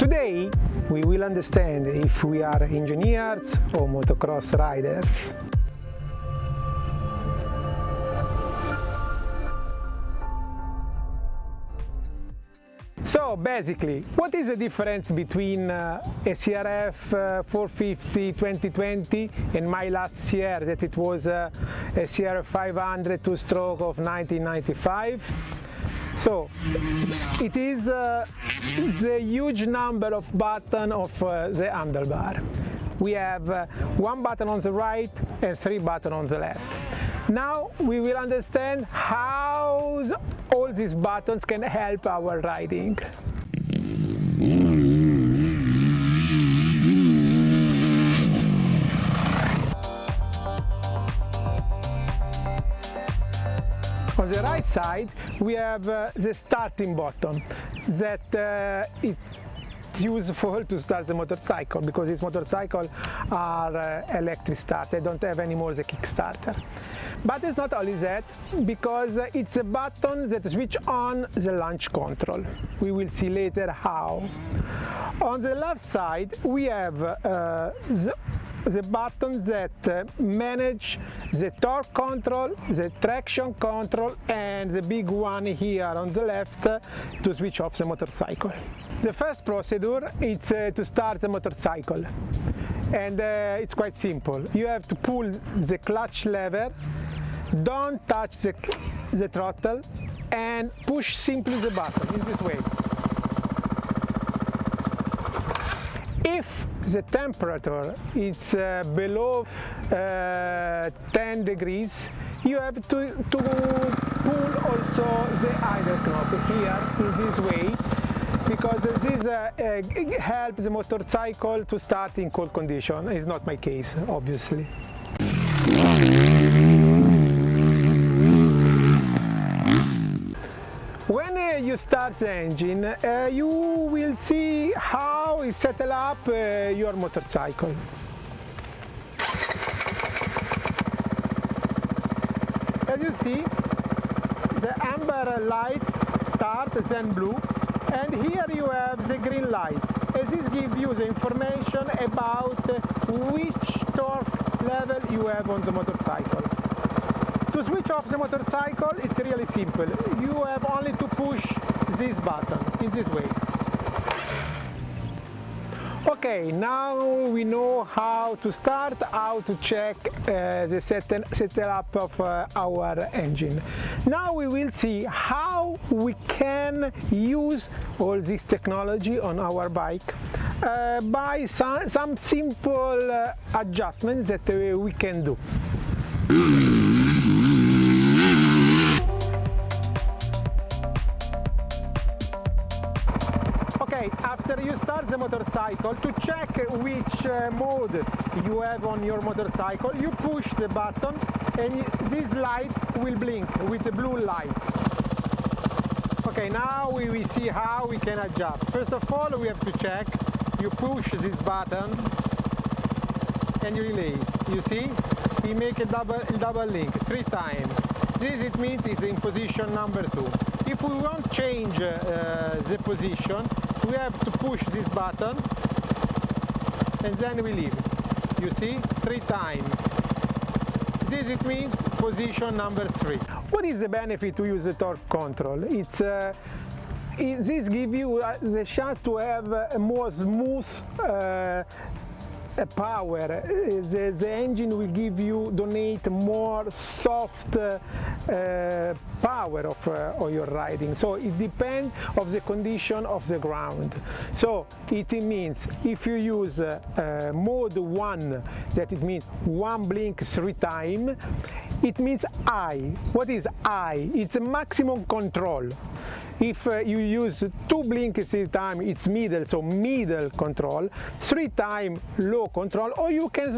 Today we will understand if we are engineers or motocross riders. So basically, what is the difference between a CRF 450 2020 and my last CR that it was a CRF 500 two-stroke of 1995? So it is the huge number of buttons of the handlebar. We have one button on the right and three buttons on the left. Now we will understand how all these buttons can help our riding. On the right side we have the starting button that it's useful to start the motorcycle, because these motorcycles are electric start, they don't have anymore the Kickstarter. But it's not only that, because it's a button that switch on the launch control. We will see later how. On the left side we have the buttons that manage the torque control, the traction control, and the big one here on the left to switch off the motorcycle. The first procedure is to start the motorcycle, and it's quite simple. You have to pull the clutch lever, don't touch the throttle, and push simply the button in this way. If the temperature is below 10 degrees, you have to pull also the idle knob here in this way, because this helps the motorcycle to start in cold condition. It's not my case, obviously. When you start the engine, you will see how is set up your motorcycle. As you see, the amber light starts, then blue, and here you have the green lights. And this gives you the information about which torque level you have on the motorcycle. To switch off the motorcycle, it's really simple. You have only to push this button in this way. Okay, now we know how to start, how to check the setup of our engine. Now we will see how we can use all this technology on our bike by some simple adjustments that we can do. After you start the motorcycle, to check which mode you have on your motorcycle, you push the button and this light will blink with the blue lights. Okay, now we will see how we can adjust. First of all, we have to check. You push this button and you release. You see? We make a double link 3 times. This it means it's in position number 2. If we want to change the position, we have to push this button and then we leave. You see? 3 times. This it means position number 3. What is the benefit to use the torque control? This gives you the chance to have a more smooth power. The engine will donate more soft power of your riding. So it depends of the condition of the ground. So it means if you use mode 1, that it means 1 blink 3 times, it means high. What is high? It's a maximum control. If you use 2 blinks 3 times, it's middle, so middle control. 3 times low control, or you can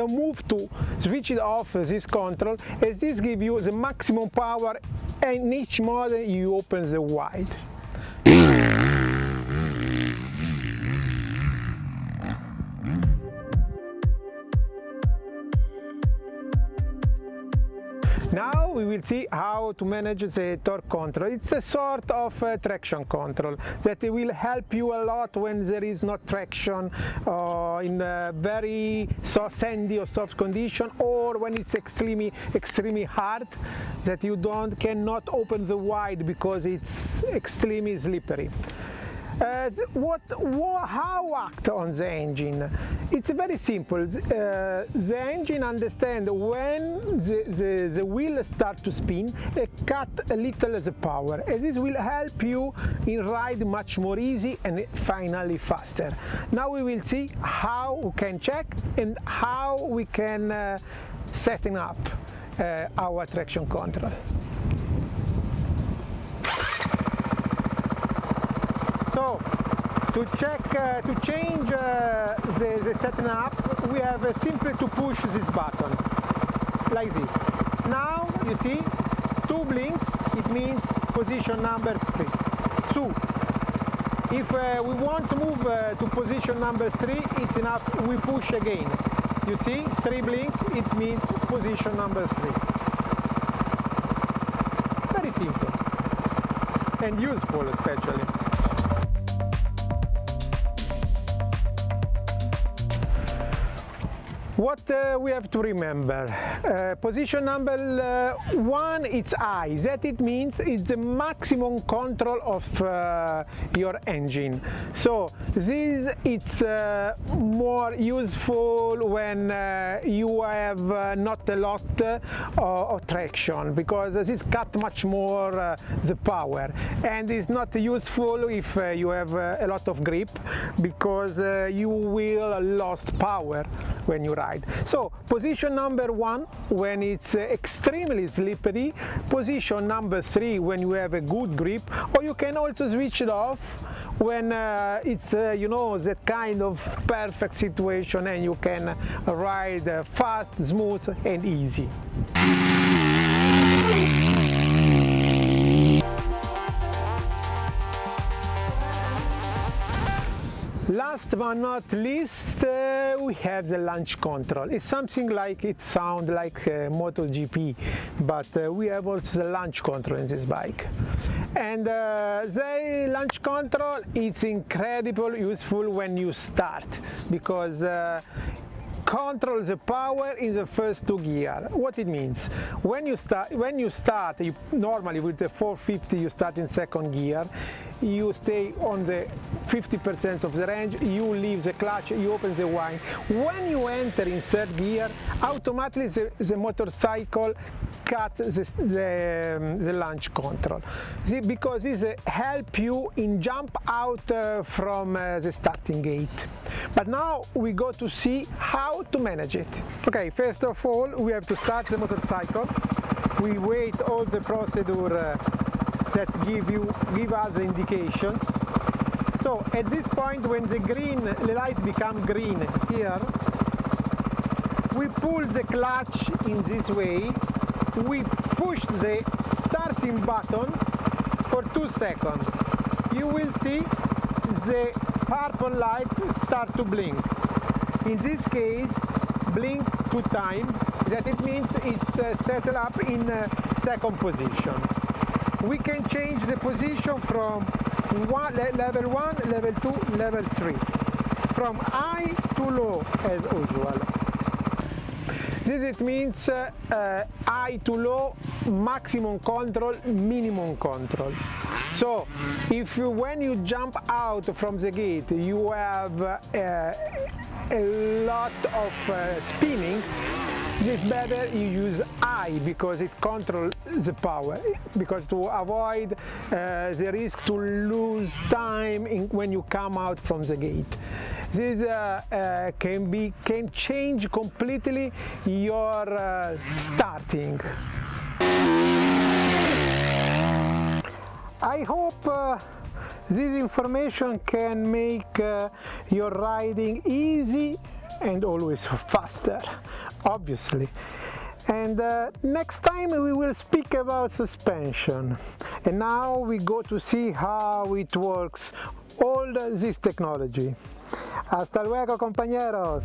move to switch it off this control, as this gives you the maximum power, and each mode you open the wide. Now Now we will see how to manage the torque control. It's a sort of traction control that will help you a lot when there is no traction in a very sandy or soft condition, or when it's extremely hard that you cannot open the wide because it's extremely slippery. How act on the engine? It's very simple. The engine understands when the wheel start to spin, cut a little the power, and this will help you in ride much more easy and finally faster. Now we will see how we can check and how we can setting up our traction control. So, to change the setting up, we have simply to push this button, like this. Now, you see, 2 blinks, it means position number 3. So, if we want to move to position number 3, it's enough, we push again. You see, 3 blink, it means position number 3. Very simple, and useful especially. What we have to remember, position number 1, it's I. That it means it's the maximum control of your engine. So this it's more useful when you have not a lot of traction, because this cut much more the power, and it's not useful if you have a lot of grip, because you will lost power when you ride. So position number 1 when it's extremely slippery, position number 3 when you have a good grip, or you can also switch it off when it's you know, that kind of perfect situation and you can ride fast, smooth and easy. Last but not least, we have the launch control. It's something like, it sounds like MotoGP, but we have also the launch control in this bike. And the launch control is incredibly useful when you start, because control the power in the first 2 gears. What it means? When you start, you normally with the 450 you start in 2nd gear, you stay on the 50% of the range, you leave the clutch, you open the wine. When you enter in 3rd gear, automatically the motorcycle cut the launch control, because this help you in jump out from the starting gate. But now we go to see how to manage it. Okay, first of all we have to start the motorcycle. We wait all the procedure that give us the indications. So at this point, when the light become green here, we pull the clutch in this way. We push the starting button for 2 seconds. You will see the purple light start to blink. In this case, blink 2 times. That it means it's set up in 2nd position. We can change the position from level 1, level 2, level 3. From high to low as usual. This it means high to low, maximum control, minimum control. So if when you jump out from the gate you have a lot of spinning, it's better you use I, because it controls the power, because to avoid the risk to lose time when you come out from the gate. This can change completely your starting. I hope this information can make your riding easy and always faster, obviously. And next time we will speak about suspension. And now we go to see how it works, all this technology. Hasta luego, compañeros!